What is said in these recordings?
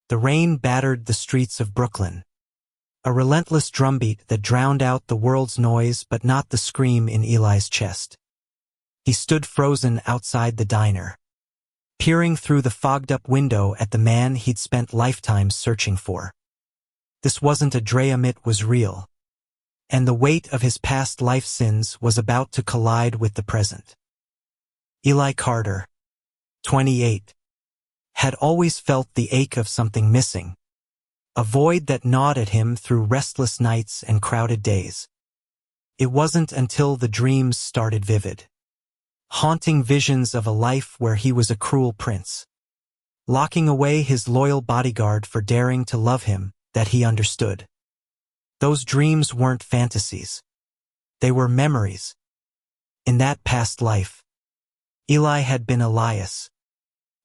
The rain battered the streets of Brooklyn, a relentless drumbeat that drowned out the world's noise but not the scream in Eli's chest. He stood frozen outside the diner, peering through the fogged-up window at the man he'd spent lifetimes searching for. This wasn't a dream, it was real, and the weight of his past life sins was about to collide with the present. Eli Carter, 28, had always felt the ache of something missing, a void that gnawed at him through restless nights and crowded days. It wasn't until the dreams started vivid, haunting visions of a life where he was a cruel prince, locking away his loyal bodyguard for daring to love him, that he understood. Those dreams weren't fantasies. They were memories. In that past life, Eli had been Elias,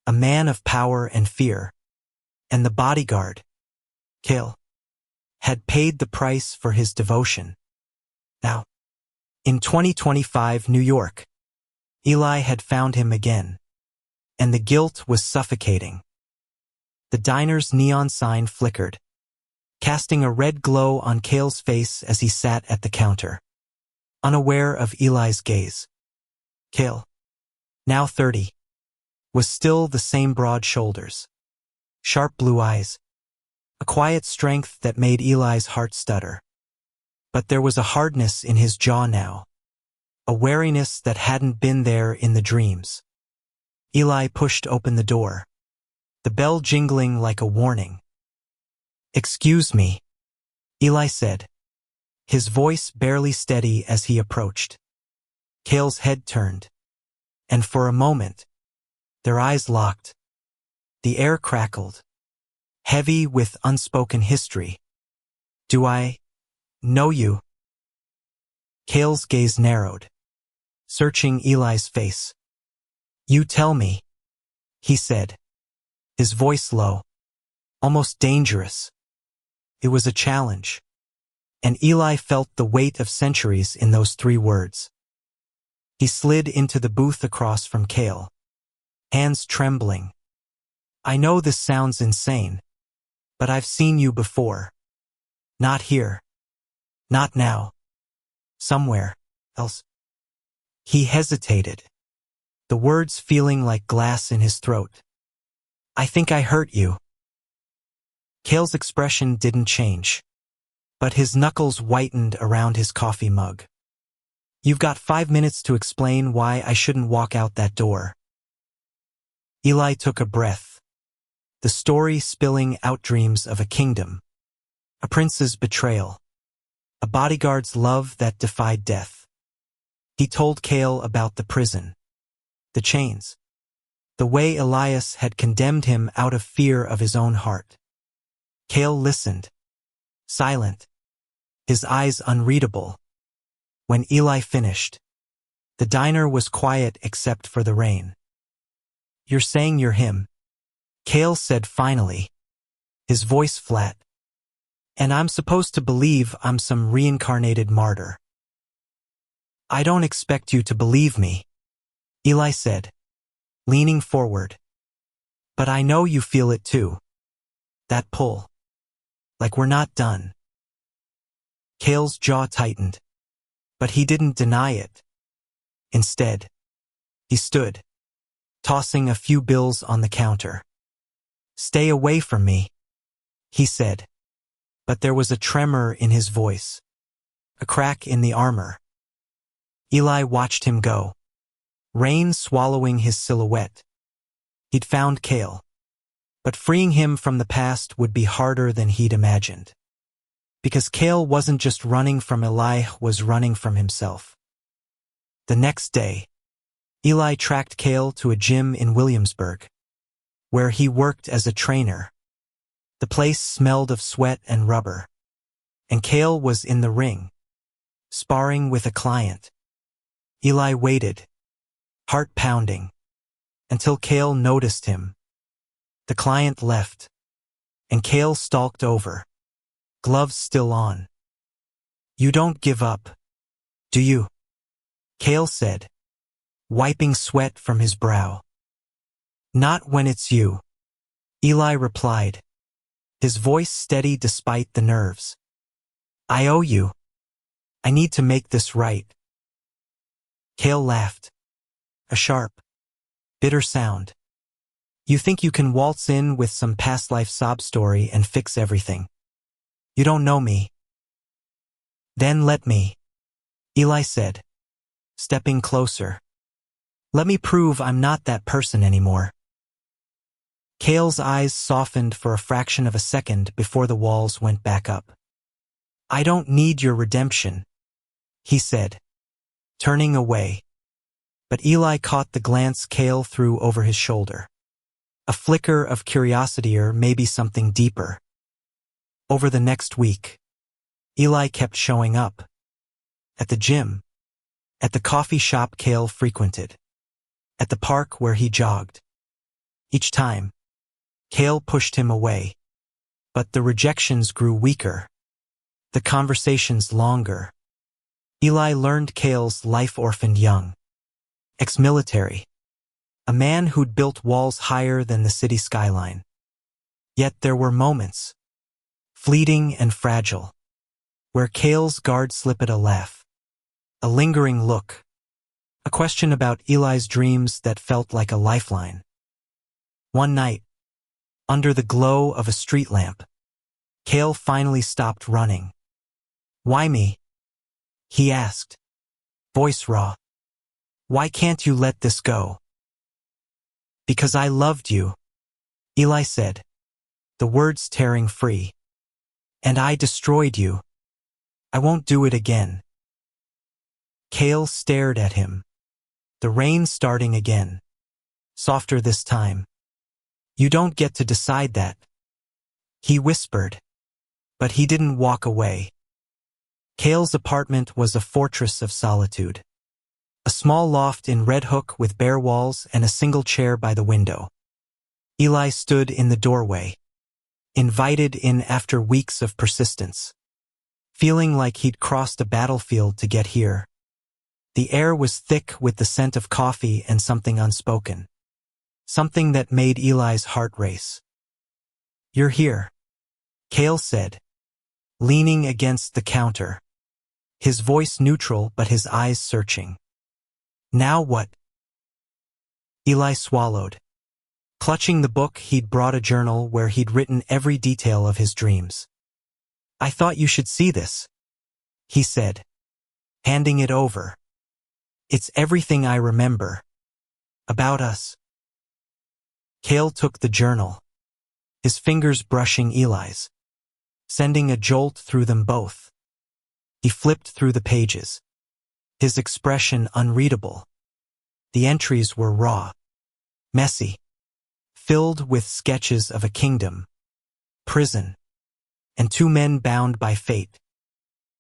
a man of power and fear, and the bodyguard, Cale, had paid the price for his devotion. Now, in 2025 New York, Eli had found him again, and the guilt was suffocating. The diner's neon sign flickered, casting a red glow on Cale's face as he sat at the counter, unaware of Eli's gaze. Cale, now 30, was still the same broad shoulders, sharp blue eyes, a quiet strength that made Eli's heart stutter. But there was a hardness in his jaw now, a wariness that hadn't been there in the dreams. Eli pushed open the door, the bell jingling like a warning. "Excuse me," Eli said, his voice barely steady as he approached. Cale's head turned, and for a moment, their eyes locked. The air crackled, heavy with unspoken history. "Do I know you?" Cale's gaze narrowed, searching Eli's face. "You tell me," he said, his voice low, almost dangerous. It was a challenge, and Eli felt the weight of centuries in those 3 words. He slid into the booth across from Cale, hands trembling. "I know this sounds insane, but I've seen you before. Not here. Not now. Somewhere else." He hesitated, the words feeling like glass in his throat. "I think I hurt you." Cale's expression didn't change, but his knuckles whitened around his coffee mug. "You've got 5 minutes to explain why I shouldn't walk out that door." Eli took a breath, the story spilling out dreams of a kingdom, a prince's betrayal, a bodyguard's love that defied death. He told Cale about the prison, the chains, the way Elias had condemned him out of fear of his own heart. Cale listened, silent, his eyes unreadable. When Eli finished, the diner was quiet except for the rain. "You're saying you're him," Cale said finally, his voice flat. "And I'm supposed to believe I'm some reincarnated martyr." "I don't expect you to believe me," Eli said, leaning forward. "But I know you feel it too. That pull. Like we're not done." Cale's jaw tightened, but he didn't deny it. Instead, he stood, tossing a few bills on the counter. "Stay away from me," he said, but there was a tremor in his voice, a crack in the armor. Eli watched him go, rain swallowing his silhouette. He'd found Cale, but freeing him from the past would be harder than he'd imagined. Because Cale wasn't just running from Eli, was running from himself. The next day, Eli tracked Cale to a gym in Williamsburg, where he worked as a trainer. The place smelled of sweat and rubber, and Cale was in the ring, sparring with a client. Eli waited, heart pounding, until Cale noticed him. The client left, and Cale stalked over, gloves still on. "You don't give up, do you?" Cale said, wiping sweat from his brow. "Not when it's you," Eli replied, his voice steady despite the nerves. I owe you. I need to make this right. Cale laughed. A sharp, bitter sound. You think you can waltz in with some past life sob story and fix everything. You don't know me. Then let me, Eli said, stepping closer. Let me prove I'm not that person anymore. Cale's eyes softened for a fraction of a second before the walls went back up. I don't need your redemption, he said, turning away. But Eli caught the glance Cale threw over his shoulder. A flicker of curiosity or maybe something deeper. Over the next week, Eli kept showing up. At the gym, at the coffee shop Cale frequented, at the park where he jogged. Each time, Cale pushed him away. But the rejections grew weaker. The conversations longer. Eli learned Cale's life orphaned young. Ex-military. A man who'd built walls higher than the city skyline. Yet there were moments, fleeting and fragile, where Cale's guard slipped a laugh, a lingering look, a question about Eli's dreams that felt like a lifeline. One night, under the glow of a street lamp, Cale finally stopped running. Why me? He asked, voice raw. Why can't you let this go? Because I loved you, Eli said, the words tearing free. And I destroyed you. I won't do it again. Cale stared at him. The rain starting again. Softer this time. You don't get to decide that. He whispered. But he didn't walk away. Cale's apartment was a fortress of solitude. A small loft in Red Hook with bare walls and a single chair by the window. Eli stood in the doorway, invited in after weeks of persistence, feeling like he'd crossed a battlefield to get here. The air was thick with the scent of coffee and something unspoken. Something that made Eli's heart race. You're here, Cale said, leaning against the counter. His voice neutral but his eyes searching. Now what? Eli swallowed. Clutching the book, he'd brought a journal where he'd written every detail of his dreams. I thought you should see this, he said, handing it over. It's everything I remember. About us. Cale took the journal, his fingers brushing Eli's, sending a jolt through them both. He flipped through the pages, his expression unreadable. The entries were raw, messy, filled with sketches of a kingdom, prison, and two men bound by fate.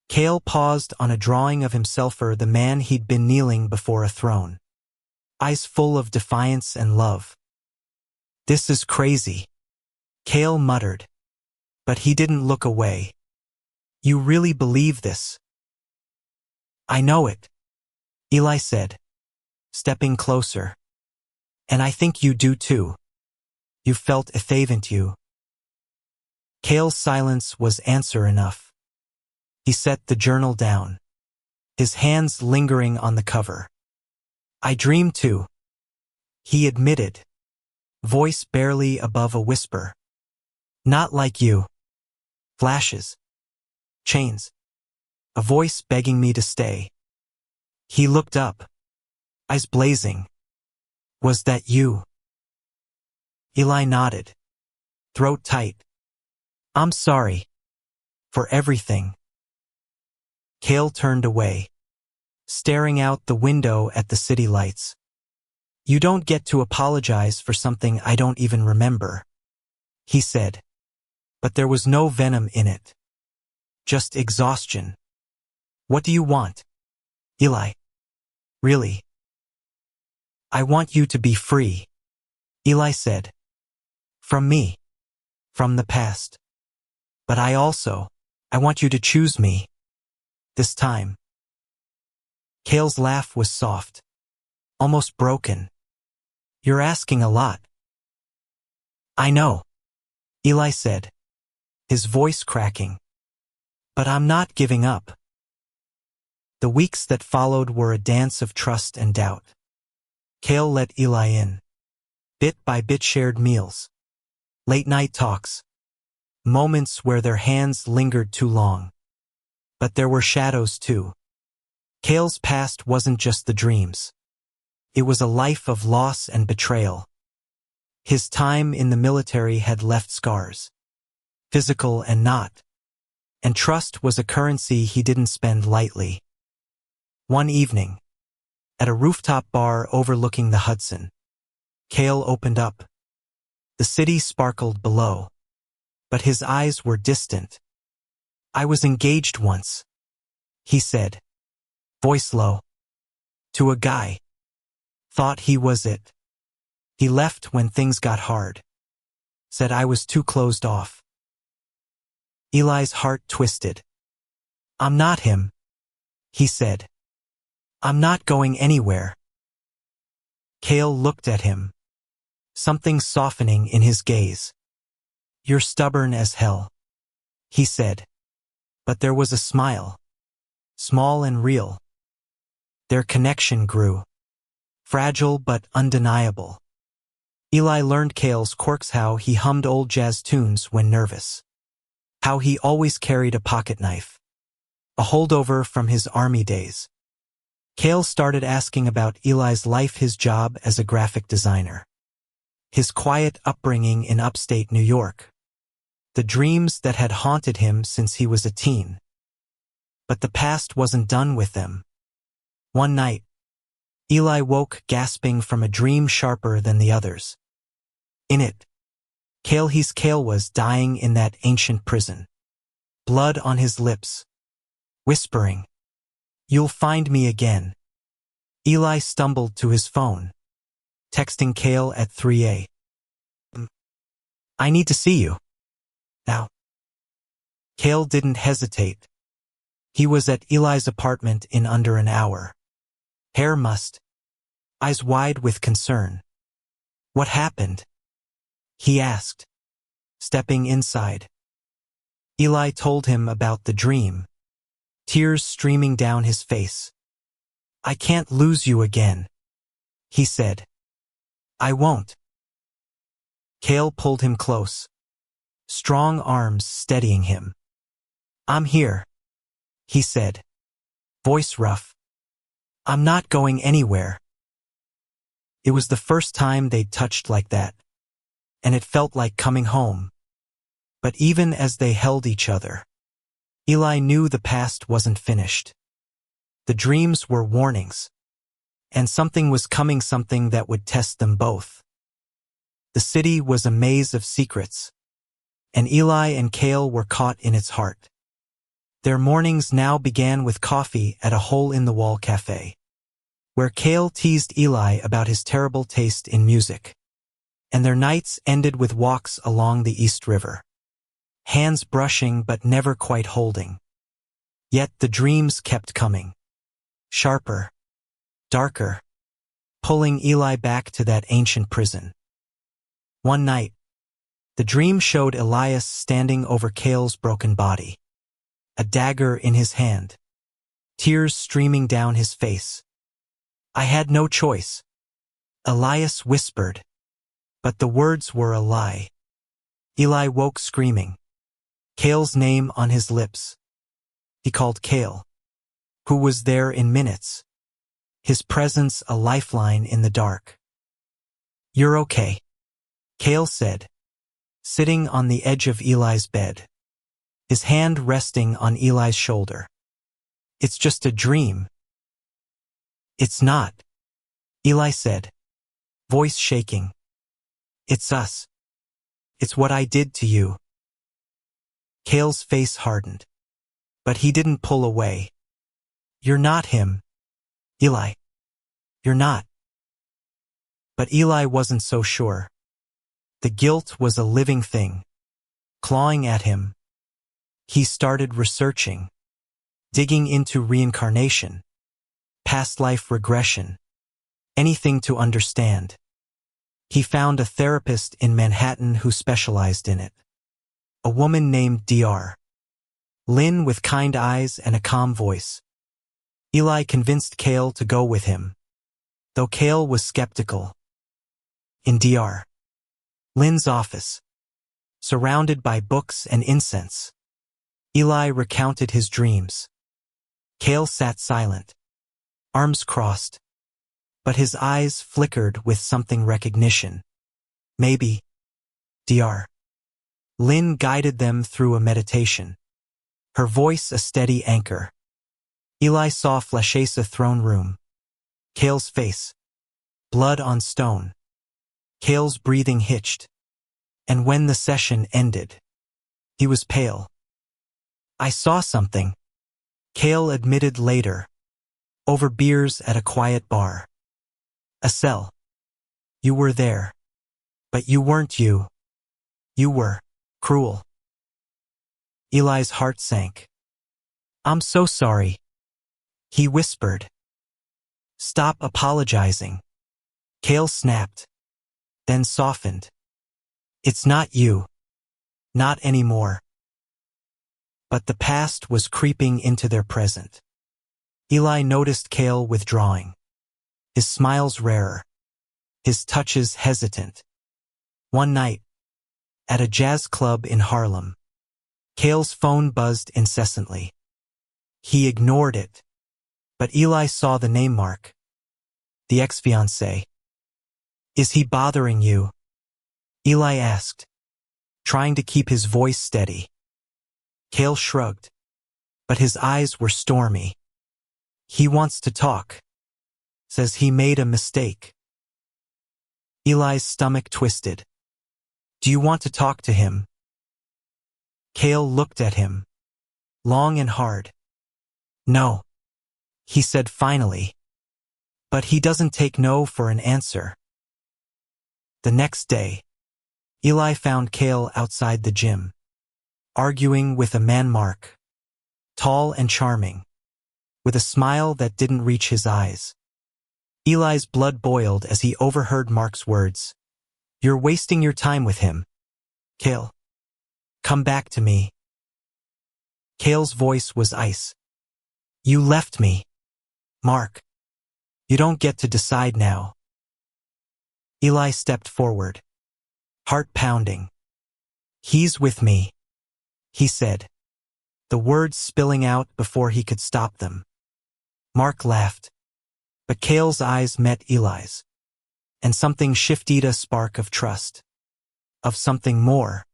Cale paused on a drawing of himself or the man he'd been kneeling before a throne, eyes full of defiance and love. This is crazy, Cale muttered, but he didn't look away. You really believe this? I know it, Eli said, stepping closer. And I think you do too. You felt effavent you. Cale's silence was answer enough. He set the journal down, his hands lingering on the cover. I dream too, he admitted, voice barely above a whisper. Not like you. Flashes. Chains. A voice begging me to stay. He looked up, eyes blazing. Was that you? Eli nodded, throat tight. I'm sorry. For everything. Cale turned away, staring out the window at the city lights. You don't get to apologize for something I don't even remember, he said. But there was no venom in it. Just exhaustion. What do you want, Eli? Really? I want you to be free, Eli said. From me. From the past. But I want you to choose me. This time. Cale's laugh was soft. Almost broken. You're asking a lot. I know, Eli said, his voice cracking. But I'm not giving up. The weeks that followed were a dance of trust and doubt. Cale let Eli in. Bit by bit shared meals. Late-night talks. Moments where their hands lingered too long. But there were shadows too. Cale's past wasn't just the dreams. It was a life of loss and betrayal. His time in the military had left scars. Physical and not. And trust was a currency he didn't spend lightly. One evening, at a rooftop bar overlooking the Hudson, Cale opened up. The city sparkled below, but his eyes were distant. "I was engaged once," he said, voice low, "to a guy. Thought he was it. He left when things got hard. Said I was too closed off." Eli's heart twisted. "I'm not him," he said. "I'm not going anywhere." Cale looked at him, something softening in his gaze. "You're stubborn as hell," he said. But there was a smile, small and real. Their connection grew, fragile but undeniable. Eli learned Cale's quirks, how he hummed old jazz tunes when nervous, how he always carried a pocket knife, a holdover from his army days. Cale started asking about Eli's life, his job as a graphic designer, his quiet upbringing in upstate New York, the dreams that had haunted him since he was a teen. But the past wasn't done with them. One night, Eli woke gasping from a dream sharper than the others. In it, Cale was dying in that ancient prison, blood on his lips, whispering, "You'll find me again." Eli stumbled to his phone, texting Cale at 3 a.m. "I need to see you. Now." Cale didn't hesitate. He was at Eli's apartment in under an hour. Hair mussed, eyes wide with concern. "What happened?" he asked, stepping inside. Eli told him about the dream, tears streaming down his face. "I can't lose you again," he said. "I won't." Cale pulled him close, strong arms steadying him. "I'm here," he said, voice rough. "I'm not going anywhere." It was the first time they'd touched like that, and it felt like coming home. But even as they held each other, Eli knew the past wasn't finished. The dreams were warnings, and something was coming, something that would test them both. The city was a maze of secrets, and Eli and Cale were caught in its heart. Their mornings now began with coffee at a hole-in-the-wall cafe, where Cale teased Eli about his terrible taste in music, and their nights ended with walks along the East River, hands brushing but never quite holding. Yet the dreams kept coming, sharper, darker, pulling Eli back to that ancient prison. One night, the dream showed Elias standing over Cale's broken body, a dagger in his hand, tears streaming down his face. "I had no choice," Elias whispered, but the words were a lie. Eli woke screaming, Cale's name on his lips. He called Cale, who was there in minutes, his presence a lifeline in the dark. "You're okay," Cale said, sitting on the edge of Eli's bed, his hand resting on Eli's shoulder. "It's just a dream." "It's not," Eli said, voice shaking. "It's us. It's what I did to you." Cale's face hardened, but he didn't pull away. "You're not him, Eli. You're not." But Eli wasn't so sure. The guilt was a living thing, clawing at him. He started researching, digging into reincarnation, past life regression, anything to understand. He found a therapist in Manhattan who specialized in it. A woman named Dr. Lynn with kind eyes and a calm voice. Eli convinced Cale to go with him, though Cale was skeptical. In Dr. Lynn's office, surrounded by books and incense, Eli recounted his dreams. Cale sat silent, arms crossed, but his eyes flickered with something recognition. Maybe. Dr. Lynn guided them through a meditation, her voice a steady anchor. Eli saw flashes a throne room. Cale's face, blood on stone. Cale's breathing hitched, and when the session ended, he was pale. I saw something, Cale admitted later, over beers at a quiet bar. A cell. You were there. But you weren't you. You were cruel. Eli's heart sank. I'm so sorry, he whispered. Stop apologizing. Cale snapped, then softened. It's not you. Not anymore. But the past was creeping into their present. Eli noticed Cale withdrawing, his smiles rarer, his touches hesitant. One night, at a jazz club in Harlem, Cale's phone buzzed incessantly. He ignored it, but Eli saw the name mark. The ex-fiancé. Is he bothering you? Eli asked, trying to keep his voice steady. Cale shrugged, but his eyes were stormy. He wants to talk. Says he made a mistake. Eli's stomach twisted. Do you want to talk to him? Cale looked at him, long and hard. No, he said finally. But he doesn't take no for an answer. The next day, Eli found Cale outside the gym, arguing with a man Mark, tall and charming, with a smile that didn't reach his eyes. Eli's blood boiled as he overheard Mark's words. You're wasting your time with him. Cale. Come back to me. Cale's voice was ice. You left me. Mark. You don't get to decide now. Eli stepped forward, heart pounding. He's with me, he said, the words spilling out before he could stop them. Mark laughed, but Cale's eyes met Eli's, and something shifted, a spark of trust, of something more.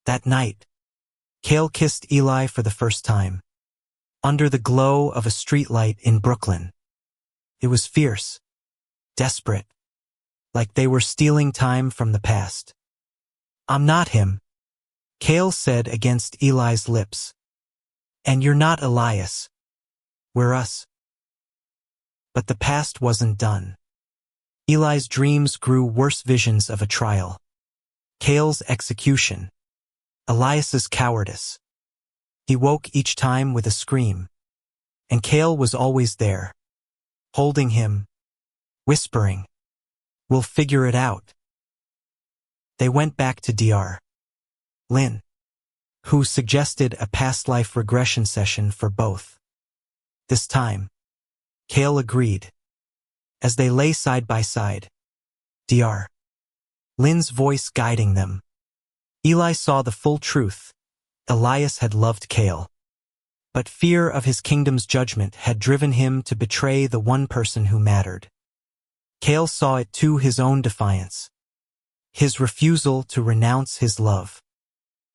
That night, Cale kissed Eli for the first time, under the glow of a streetlight in Brooklyn. It was fierce, desperate, like they were stealing time from the past. I'm not him, Cale said against Eli's lips. And you're not Elias. We're us. But the past wasn't done. Eli's dreams grew worse, visions of a trial. Cale's execution. Elias's cowardice. He woke each time with a scream. And Cale was always there, holding him, whispering, we'll figure it out. They went back to Dr. Lynn, who suggested a past life regression session for both. This time, Cale agreed. As they lay side by side, Dr. Lynn's voice guiding them, Eli saw the full truth. Elias had loved Cale, but fear of his kingdom's judgment had driven him to betray the one person who mattered. Cale saw it too, his own defiance, his refusal to renounce his love,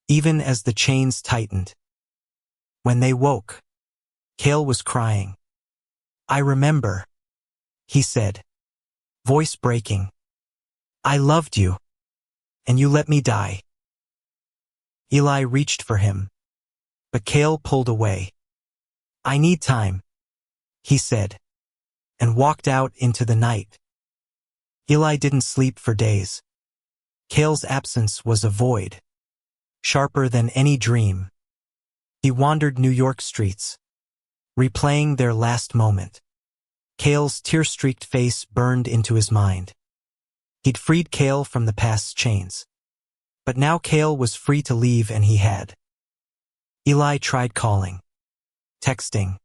even as the chains tightened. When they woke, Cale was crying. I remember, he said, voice breaking. I loved you, and you let me die. Eli reached for him, but Cale pulled away. I need time, he said, and walked out into the night. Eli didn't sleep for days. Cale's absence was a void, sharper than any dream. He wandered New York streets, replaying their last moment. Cale's tear-streaked face burned into his mind. He'd freed Cale from the past's chains, But now Cale was free to leave, and he had. Eli tried calling, texting,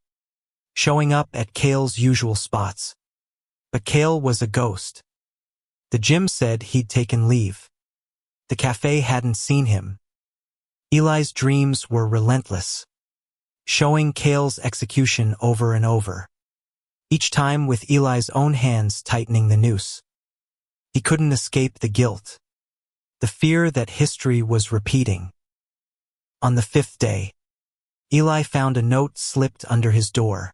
showing up at Cale's usual spots. But Cale was a ghost. The gym said he'd taken leave. The cafe hadn't seen him. Eli's dreams were relentless, showing Cale's execution over and over, each time with Eli's own hands tightening the noose. He couldn't escape the guilt, the fear that history was repeating. On the 5th day, Eli found a note slipped under his door.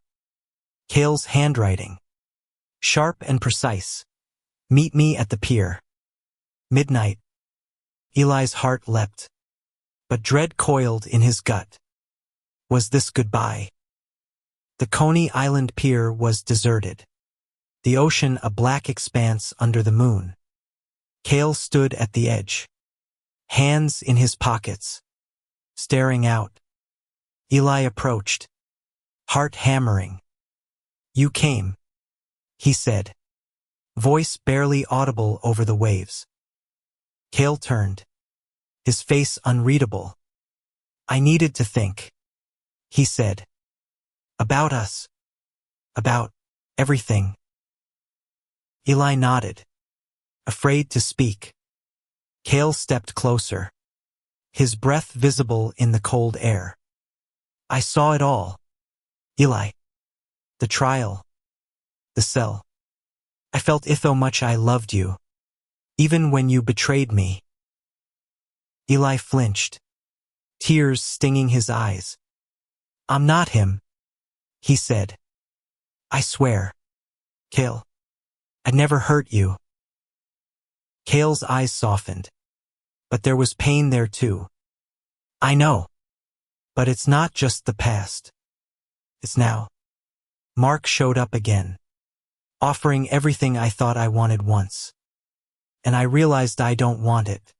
Cale's handwriting, sharp and precise. Meet me at the pier. Midnight. Eli's heart leapt, but dread coiled in his gut. Was this goodbye? The Coney Island pier was deserted, the ocean a black expanse under the moon. Cale stood at the edge, hands in his pockets, staring out. Eli approached, heart hammering. You came, he said, voice barely audible over the waves. Cale turned, his face unreadable. I needed to think, he said. About us. About everything. Eli nodded, afraid to speak. Cale stepped closer, his breath visible in the cold air. I saw it all. Eli. The trial. The cell. I felt how much I loved you, even when you betrayed me. Eli flinched, tears stinging his eyes. I'm not him, he said. I swear. Cale. I'd never hurt you. Cale's eyes softened, but there was pain there too. I know. But it's not just the past. It's now. Mark showed up again, offering everything I thought I wanted once. And I realized I don't want it.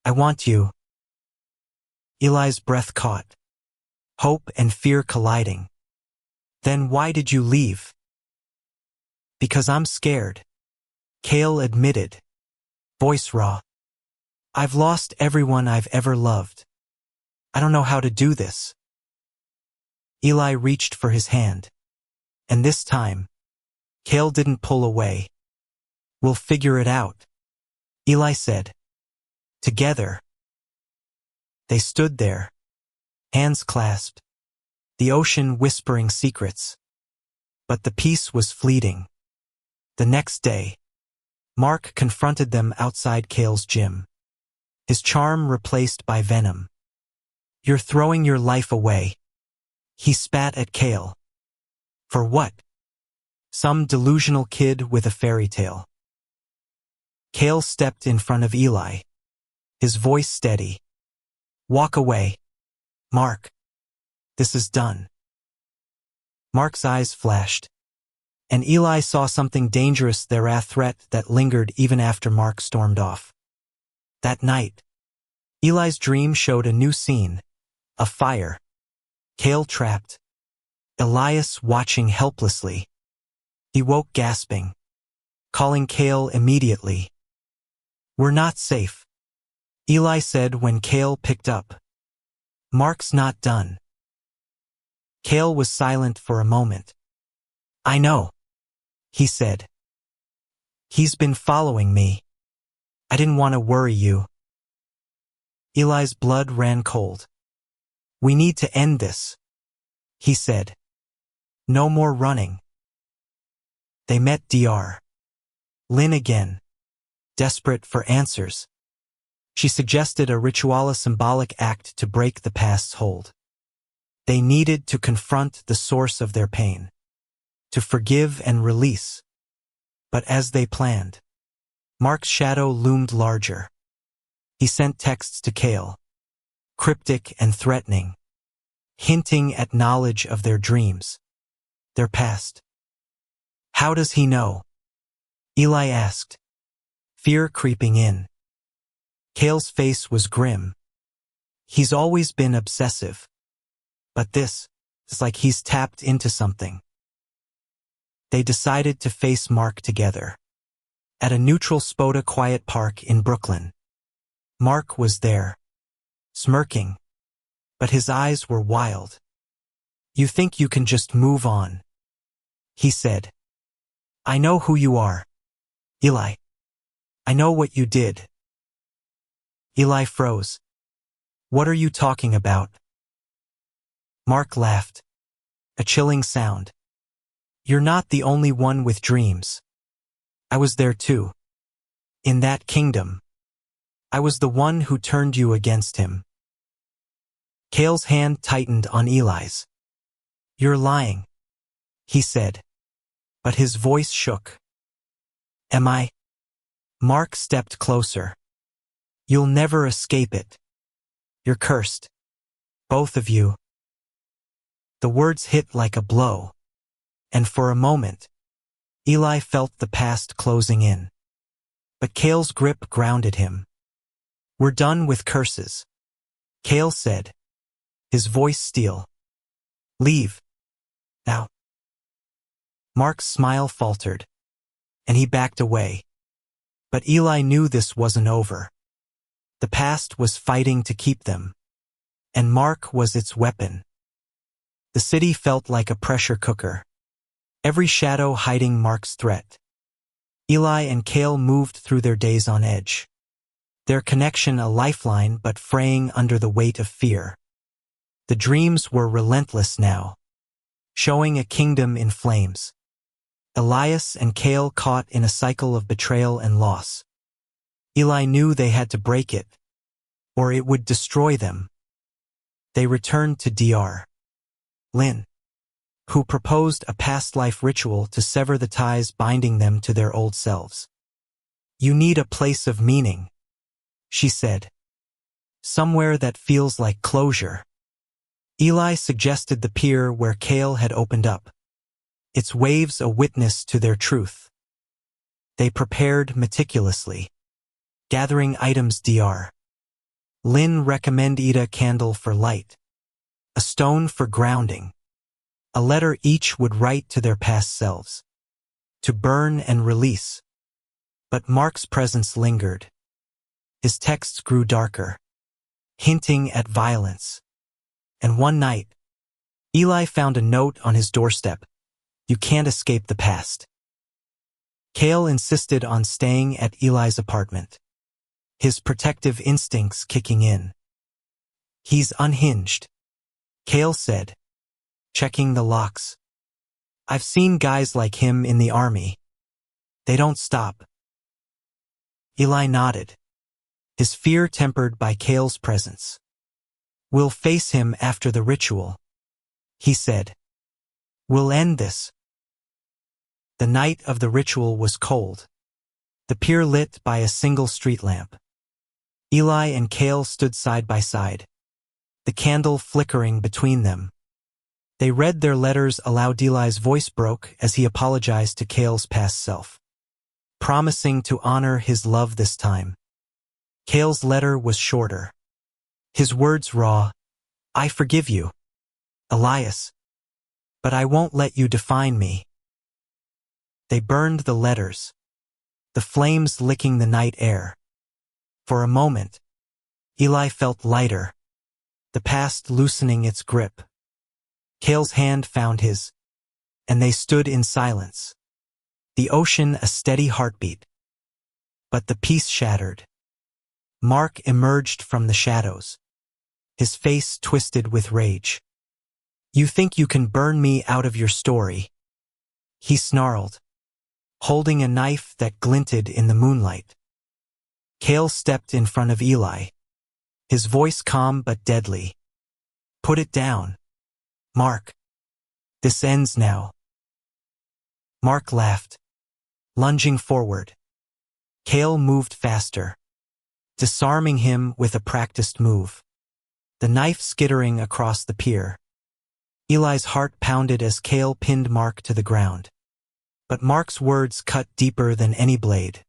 I want you. Eli's breath caught, hope and fear colliding. Then why did you leave? Because I'm scared, Cale admitted, voice raw. I've lost everyone I've ever loved. I don't know how to do this. Eli reached for his hand. And this time, Cale didn't pull away. We'll figure it out, Eli said. Together. They stood there, hands clasped, the ocean whispering secrets. But the peace was fleeting. The next day, Mark confronted them outside Cale's gym, his charm replaced by venom. You're throwing your life away, he spat at Cale. For what? Some delusional kid with a fairy tale. Cale stepped in front of Eli, his voice steady. Walk away, Mark. This is done. Mark's eyes flashed, and Eli saw something dangerous there, a threat that lingered even after Mark stormed off. That night, Eli's dream showed a new scene, a fire. Cale trapped, Elias watching helplessly. He woke gasping, calling Cale immediately. We're not safe, Eli said when Cale picked up. Mark's not done. Cale was silent for a moment. I know, he said. He's been following me. I didn't want to worry you. Eli's blood ran cold. We need to end this, he said. No more running. They met Dr. Lynn again, desperate for answers. She suggested a ritual symbolic act to break the past's hold. They needed to confront the source of their pain, to forgive and release. But as they planned, Mark's shadow loomed larger. He sent texts to Cale, cryptic and threatening, hinting at knowledge of their dreams, their past. How does he know? Eli asked, fear creeping in. Cale's face was grim. He's always been obsessive. But this is like he's tapped into something. They decided to face Mark together, at a neutral Spoda quiet park in Brooklyn. Mark was there, smirking, but his eyes were wild. "You think you can just move on," he said. "I know who you are, Eli. I know what you did." Eli froze. "What are you talking about?" Mark laughed. A chilling sound. "You're not the only one with dreams. I was there too. In that kingdom. I was the one who turned you against him." Cale's hand tightened on Eli's. "You're lying," he said, but his voice shook. "Am I?" Mark stepped closer. "You'll never escape it. You're cursed. Both of you." The words hit like a blow, and for a moment, Eli felt the past closing in. But Cale's grip grounded him. "We're done with curses," Cale said, his voice steel. "Leave. Now." Mark's smile faltered, and he backed away. But Eli knew this wasn't over. The past was fighting to keep them, and Mark was its weapon. The city felt like a pressure cooker, every shadow hiding Mark's threat. Eli and Cale moved through their days on edge, their connection a lifeline but fraying under the weight of fear. The dreams were relentless now, showing a kingdom in flames. Elias and Cale caught in a cycle of betrayal and loss. Eli knew they had to break it, or it would destroy them. They returned to Dr. Lynn, who proposed a past life ritual to sever the ties binding them to their old selves. "You need a place of meaning," she said. "Somewhere that feels like closure." Eli suggested the pier where Cale had opened up, its waves a witness to their truth. They prepared meticulously, gathering items. Dr. Lynn recommended a candle for light, a stone for grounding, a letter each would write to their past selves, to burn and release. But Mark's presence lingered. His texts grew darker, hinting at violence. And one night, Eli found a note on his doorstep. "You can't escape the past." Cale insisted on staying at Eli's apartment, his protective instincts kicking in. "He's unhinged," Cale said, checking the locks. "I've seen guys like him in the army. They don't stop." Eli nodded, his fear tempered by Cale's presence. "We'll face him after the ritual," he said. "We'll end this." The night of the ritual was cold, the pier lit by a single street lamp. Eli and Cale stood side by side, the candle flickering between them. They read their letters aloud. Eli's voice broke as he apologized to Cale's past self, promising to honor his love this time. Cale's letter was shorter, his words raw. "I forgive you, Elias, but I won't let you define me." They burned the letters, the flames licking the night air. For a moment, Eli felt lighter, the past loosening its grip. Cale's hand found his, and they stood in silence, the ocean a steady heartbeat. But the peace shattered. Mark emerged from the shadows, his face twisted with rage. "You think you can burn me out of your story?" he snarled, holding a knife that glinted in the moonlight. Cale stepped in front of Eli, his voice calm but deadly. "Put it down, Mark. This ends now." Mark laughed, lunging forward. Cale moved faster, disarming him with a practiced move, the knife skittering across the pier. Eli's heart pounded as Cale pinned Mark to the ground. But Mark's words cut deeper than any blade.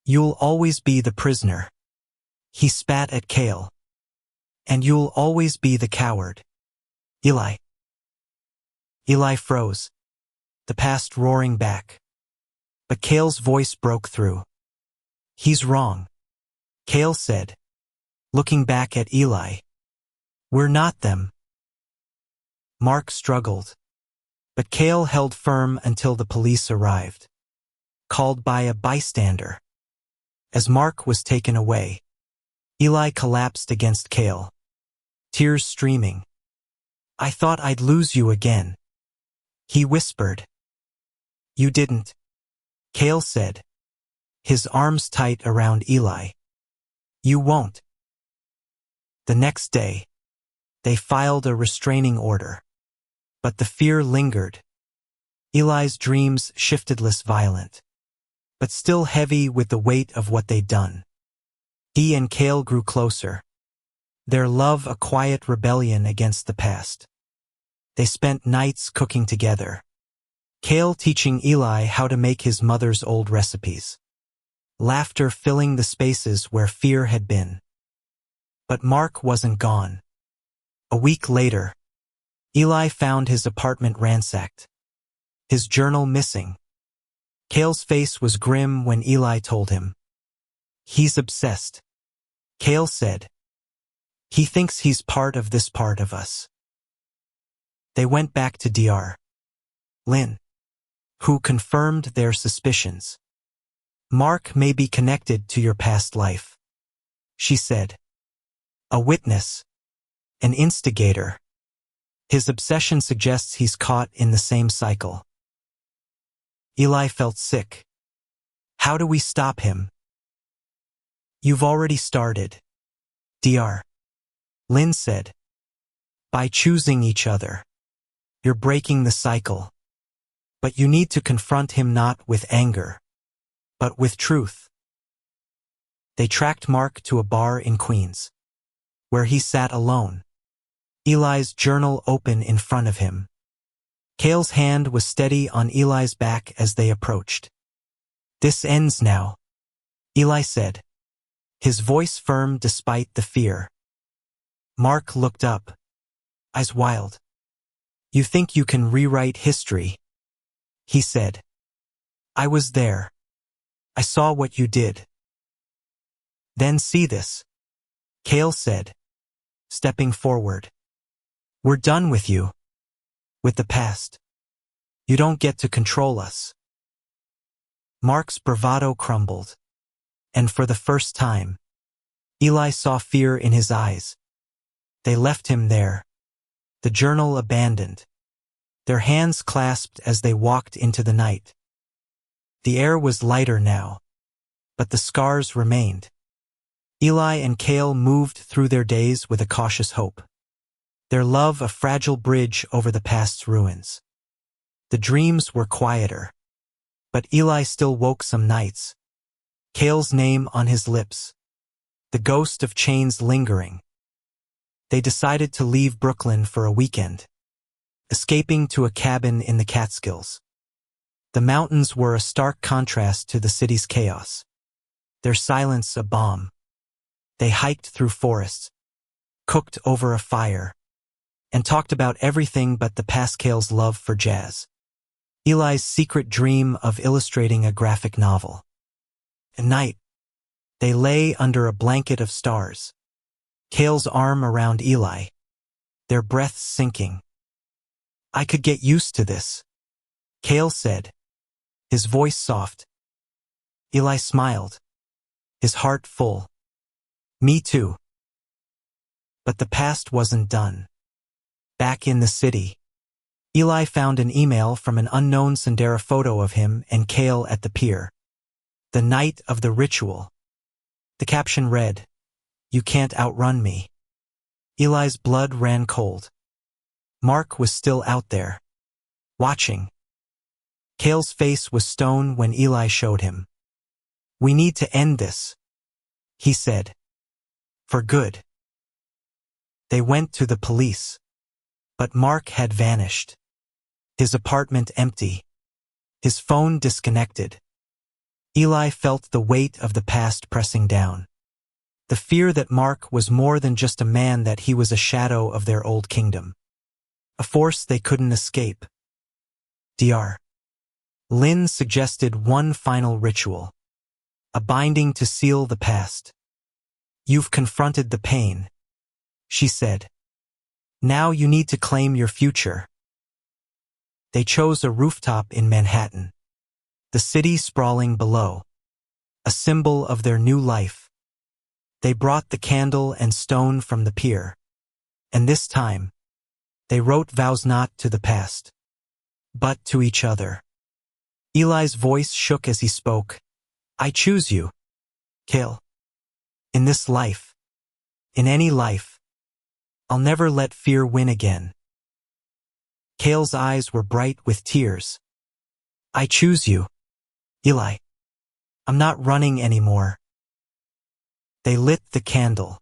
"You'll always be the prisoner," he spat at Cale. "And you'll always be the coward, Eli." Eli froze, the past roaring back. But Cale's voice broke through. "He's wrong," Cale said, looking back at Eli. "We're not them." Mark struggled, but Cale held firm until the police arrived, called by a bystander. As Mark was taken away, Eli collapsed against Cale, tears streaming. "I thought I'd lose you again," he whispered. "You didn't," Cale said, his arms tight around Eli. "You won't." The next day, they filed a restraining order, but the fear lingered. Eli's dreams shifted, less violent, but still heavy with the weight of what they'd done. He and Cale grew closer, their love a quiet rebellion against the past. They spent nights cooking together, Cale teaching Eli how to make his mother's old recipes, laughter filling the spaces where fear had been. But Mark wasn't gone. A week later, Eli found his apartment ransacked, his journal missing. Cale's face was grim when Eli told him. "He's obsessed," Cale said. "He thinks he's part of this part of us." They went back to Dr. Lynn, who confirmed their suspicions. "Mark may be connected to your past life," she said. "A witness, an instigator. His obsession suggests he's caught in the same cycle." Eli felt sick. "How do we stop him?" "You've already started," Dr. Lynn said. "By choosing each other. You're breaking the cycle. But you need to confront him not with anger, but with truth." They tracked Mark to a bar in Queens, where he sat alone, Eli's journal open in front of him. Cale's hand was steady on Eli's back as they approached. "This ends now," Eli said, his voice firm despite the fear. Mark looked up, eyes wild. "You think you can rewrite history?" he said. "I was there. I saw what you did." "Then see this," Cale said, stepping forward. "We're done with you. With the past. You don't get to control us." Mark's bravado crumbled, and for the first time, Eli saw fear in his eyes. They left him there, the journal abandoned, their hands clasped as they walked into the night. The air was lighter now, but the scars remained. Eli and Cale moved through their days with a cautious hope, their love a fragile bridge over the past's ruins. The dreams were quieter, but Eli still woke some nights, Cale's name on his lips, the ghost of chains lingering. They decided to leave Brooklyn for a weekend, escaping to a cabin in the Catskills. The mountains were a stark contrast to the city's chaos, their silence a balm. They hiked through forests, cooked over a fire, and talked about everything but the past. Cale's love for jazz, Eli's secret dream of illustrating a graphic novel. At night, they lay under a blanket of stars, Cale's arm around Eli, their breaths sinking. "I could get used to this," Cale said, his voice soft. Eli smiled, his heart full. "Me too." But the past wasn't done. Back in the city, Eli found an email from an unknown Sendera, photo of him and Cale at the pier. The night of the ritual. The caption read, "You can't outrun me." Eli's blood ran cold. Mark was still out there, watching. Cale's face was stone when Eli showed him. "We need to end this," he said. "For good." They went to the police, but Mark had vanished. His apartment empty, his phone disconnected. Eli felt the weight of the past pressing down. The fear that Mark was more than just a man, that he was a shadow of their old kingdom. A force they couldn't escape. Dr. Lynn suggested one final ritual, a binding to seal the past. You've confronted the pain, she said. Now you need to claim your future. They chose a rooftop in Manhattan, the city sprawling below, a symbol of their new life. They brought the candle and stone from the pier, and this time, they wrote vows not to the past, but to each other. Eli's voice shook as he spoke. I choose you, Cale. In this life, in any life, I'll never let fear win again. Cale's eyes were bright with tears. I choose you, Eli. I'm not running anymore. They lit the candle,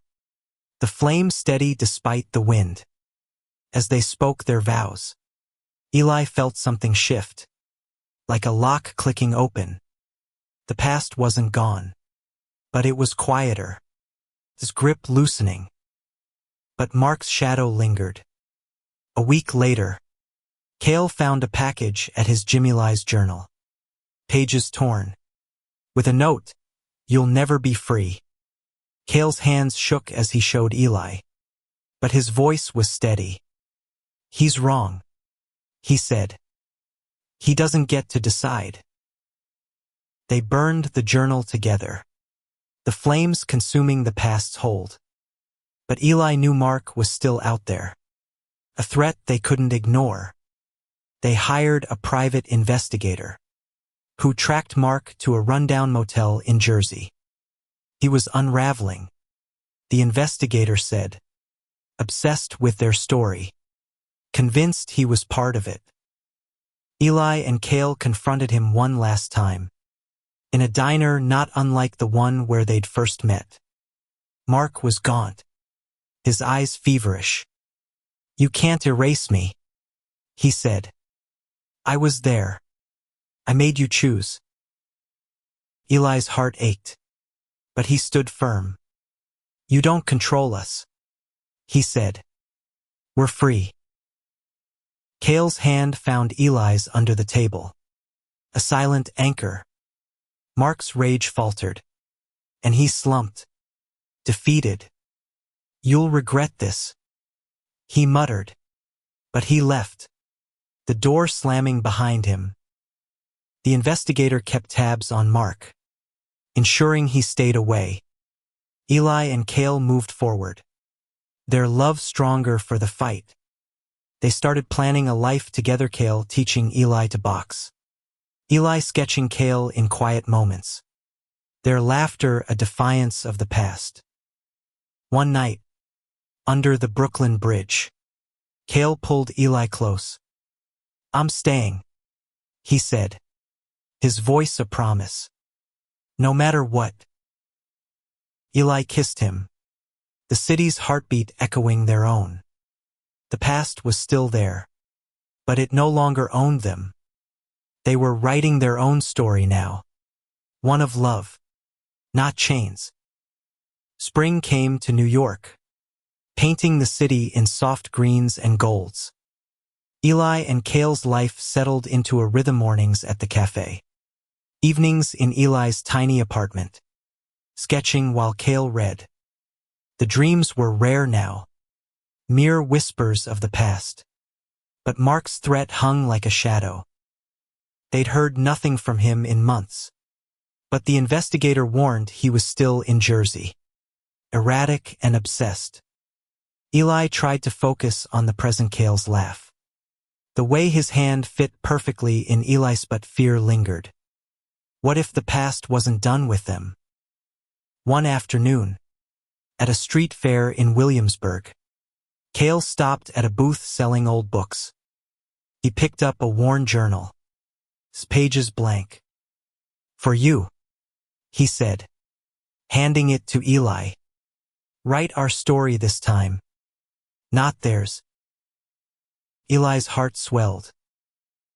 the flame steady despite the wind. As they spoke their vows, Eli felt something shift, like a lock clicking open. The past wasn't gone, but it was quieter, his grip loosening. But Mark's shadow lingered. A week later, Cale found a package at his Eli's journal. Pages torn. With a note, "You'll never be free." Cale's hands shook as he showed Eli, but his voice was steady. He's wrong, he said. He doesn't get to decide. They burned the journal together, the flames consuming the past's hold. But Eli knew Mark was still out there, a threat they couldn't ignore. They hired a private investigator, who tracked Mark to a rundown motel in Jersey. He was unraveling, the investigator said, obsessed with their story, convinced he was part of it. Eli and Cale confronted him one last time, in a diner not unlike the one where they'd first met. Mark was gaunt, his eyes feverish. You can't erase me, he said. I was there. I made you choose. Eli's heart ached, but he stood firm. You don't control us, he said. We're free. Cale's hand found Eli's under the table, a silent anchor. Mark's rage faltered, and he slumped, defeated. You'll regret this, he muttered, but he left, the door slamming behind him. The investigator kept tabs on Mark, ensuring he stayed away. Eli and Cale moved forward, their love stronger for the fight. They started planning a life together, Cale teaching Eli to box, Eli sketching Cale in quiet moments, their laughter a defiance of the past. One night, under the Brooklyn Bridge, Cale pulled Eli close. I'm staying, he said, his voice a promise. No matter what. Eli kissed him, the city's heartbeat echoing their own. The past was still there, but it no longer owned them. They were writing their own story now, one of love, not chains. Spring came to New York, painting the city in soft greens and golds. Eli and Cale's life settled into a rhythm: mornings at the cafe, evenings in Eli's tiny apartment, sketching while Cale read. The dreams were rare now, mere whispers of the past. But Mark's threat hung like a shadow. They'd heard nothing from him in months, but the investigator warned he was still in Jersey, erratic and obsessed. Eli tried to focus on the present. Cale's laugh, the way his hand fit perfectly in Eli's, but fear lingered. What if the past wasn't done with them? One afternoon, at a street fair in Williamsburg, Cale stopped at a booth selling old books. He picked up a worn journal, his pages blank. For you, he said, handing it to Eli. Write our story this time, not theirs. Eli's heart swelled.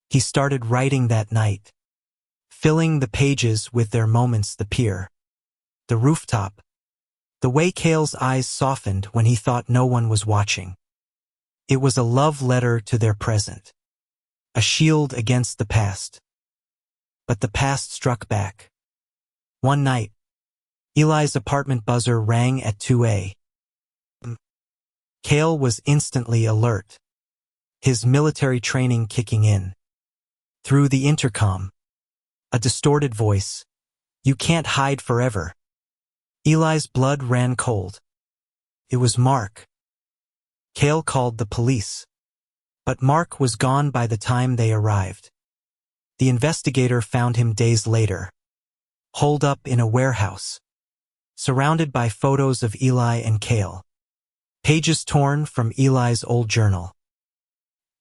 He started writing that night, filling the pages with their moments: the pier, the rooftop, the way Cale's eyes softened when he thought no one was watching. It was a love letter to their present, a shield against the past. But the past struck back. One night, Eli's apartment buzzer rang at 2 a.m. Cale was instantly alert, his military training kicking in. Through the intercom, a distorted voice, "You can't hide forever." Eli's blood ran cold. It was Mark. Cale called the police. But Mark was gone by the time they arrived. The investigator found him days later, holed up in a warehouse, surrounded by photos of Eli and Cale, pages torn from Eli's old journal.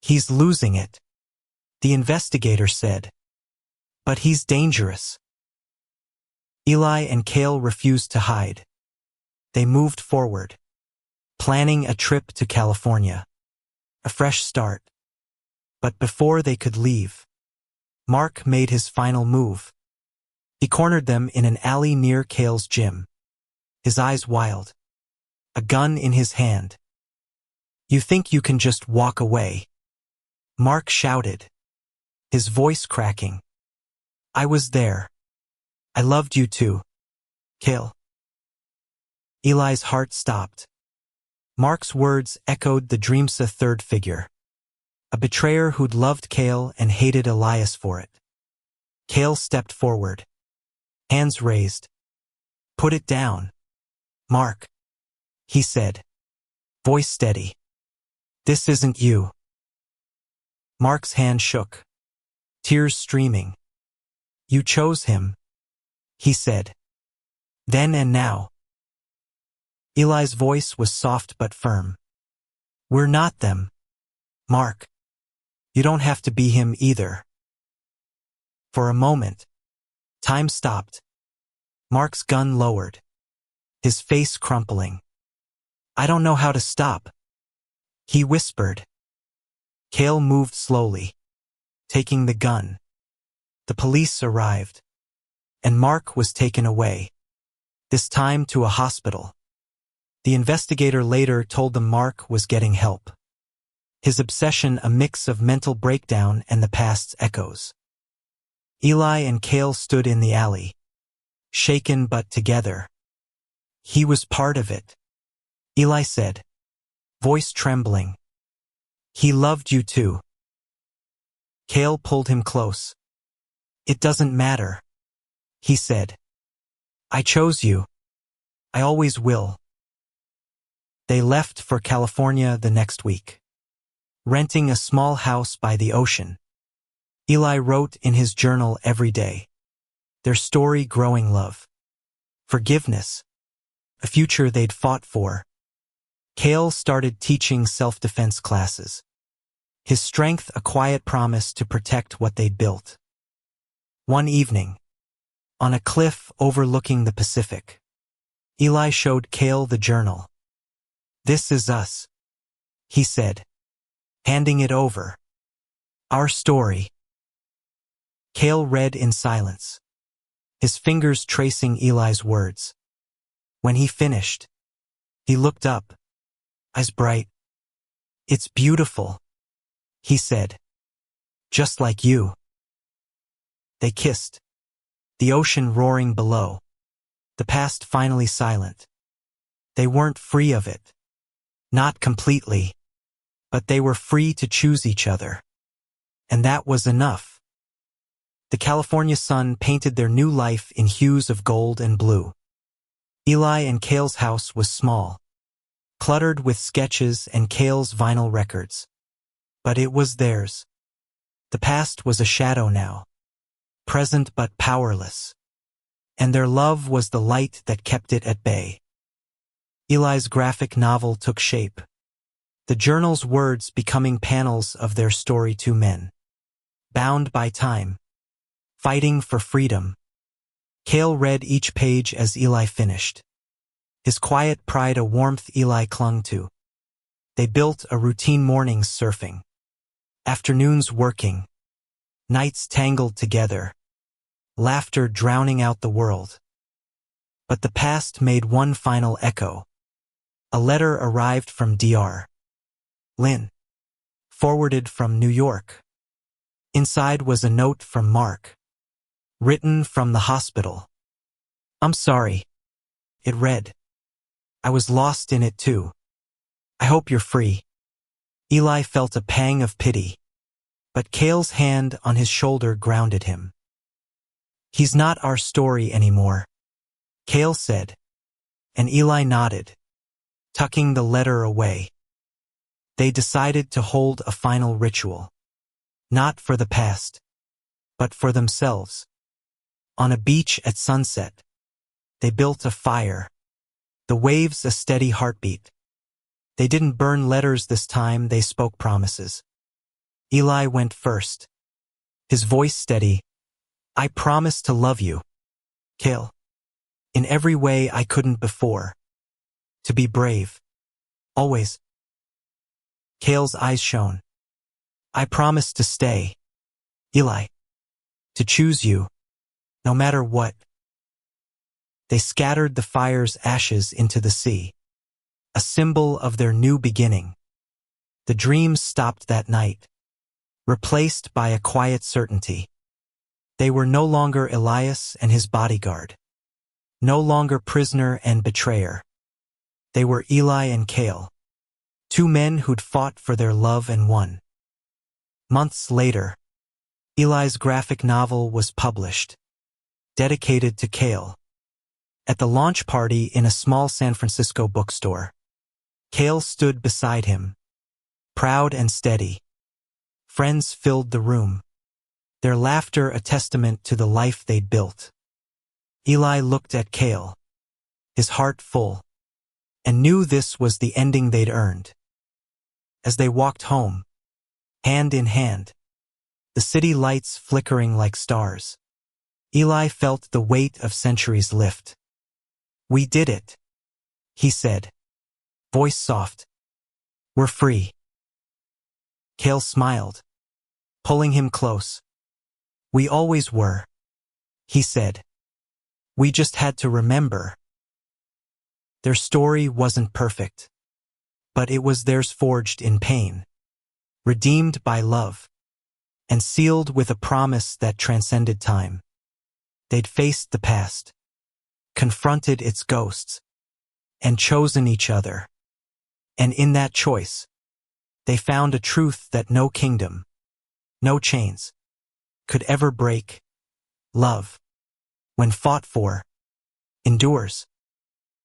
"He's losing it," the investigator said. "But he's dangerous." Eli and Cale refused to hide. They moved forward, planning a trip to California, a fresh start. But before they could leave, Mark made his final move. He cornered them in an alley near Cale's gym, his eyes wild, a gun in his hand. "You think you can just walk away?" Mark shouted, his voice cracking. "I was there. I loved you too, Cale." Eli's heart stopped. Mark's words echoed the Dreamsa third figure, a betrayer who'd loved Cale and hated Elias for it. Cale stepped forward, hands raised. "Put it down, Mark," he said, voice steady. "This isn't you." Mark's hand shook, tears streaming. "You chose him," he said. "Then and now." Eli's voice was soft but firm. "We're not them, Mark. You don't have to be him either." For a moment, time stopped. Mark's gun lowered, his face crumpling. "I don't know how to stop," he whispered. Cale moved slowly, taking the gun. The police arrived, and Mark was taken away, this time to a hospital. The investigator later told them Mark was getting help, his obsession a mix of mental breakdown and the past's echoes. Eli and Cale stood in the alley, shaken but together. "He was part of it," Eli said, voice trembling. "He loved you too." Cale pulled him close. "It doesn't matter," he said. "I chose you. I always will." They left for California the next week, renting a small house by the ocean. Eli wrote in his journal every day, their story growing love, forgiveness, a future they'd fought for. Cale started teaching self-defense classes, his strength a quiet promise to protect what they'd built. One evening, on a cliff overlooking the Pacific, Eli showed Cale the journal. "This is us," he said, handing it over. "Our story." Cale read in silence, his fingers tracing Eli's words. When he finished, he looked up, eyes bright. "It's beautiful," he said. "Just like you." They kissed, the ocean roaring below, the past finally silent. They weren't free of it. Not completely. But they were free to choose each other. And that was enough. The California sun painted their new life in hues of gold and blue. Eli and Cale's house was small, cluttered with sketches and Cale's vinyl records. But it was theirs. The past was a shadow now, present but powerless. And their love was the light that kept it at bay. Eli's graphic novel took shape, the journal's words becoming panels of their story. Two men, bound by time, fighting for freedom. Cale read each page as Eli finished, his quiet pride a warmth Eli clung to. They built a routine: mornings surfing, afternoons working, nights tangled together, laughter drowning out the world. But the past made one final echo. A letter arrived from Dr. Lynn, forwarded from New York. Inside was a note from Mark, written from the hospital. "I'm sorry. It read, "I was lost in it too. I hope you're free." Eli felt a pang of pity, but Cale's hand on his shoulder grounded him. "He's not our story anymore," Cale said, and Eli nodded, tucking the letter away. They decided to hold a final ritual, not for the past, but for themselves. On a beach at sunset, they built a fire, the waves a steady heartbeat. They didn't burn letters this time, they spoke promises. Eli went first, his voice steady. "I promise to love you, Cale, in every way I couldn't before. To be brave, always." Cale's eyes shone. "I promise to stay, Eli, to choose you, no matter what." They scattered the fire's ashes into the sea, a symbol of their new beginning. The dreams stopped that night, replaced by a quiet certainty. They were no longer Elias and his bodyguard, no longer prisoner and betrayer. They were Eli and Cale, two men who'd fought for their love and won. Months later, Eli's graphic novel was published, dedicated to Cale. At the launch party in a small San Francisco bookstore, Cale stood beside him, proud and steady. Friends filled the room, their laughter a testament to the life they'd built. Eli looked at Cale, his heart full, and knew this was the ending they'd earned. As they walked home, hand in hand, the city lights flickering like stars, Eli felt the weight of centuries lift. "We did it," he said, voice soft. "We're free." Cale smiled, pulling him close. "We always were," he said. "We just had to remember." Their story wasn't perfect, but it was theirs, forged in pain, redeemed by love, and sealed with a promise that transcended time. They'd faced the past, confronted its ghosts, and chosen each other. And in that choice, they found a truth that no kingdom, no chains, could ever break. Love, when fought for, endures.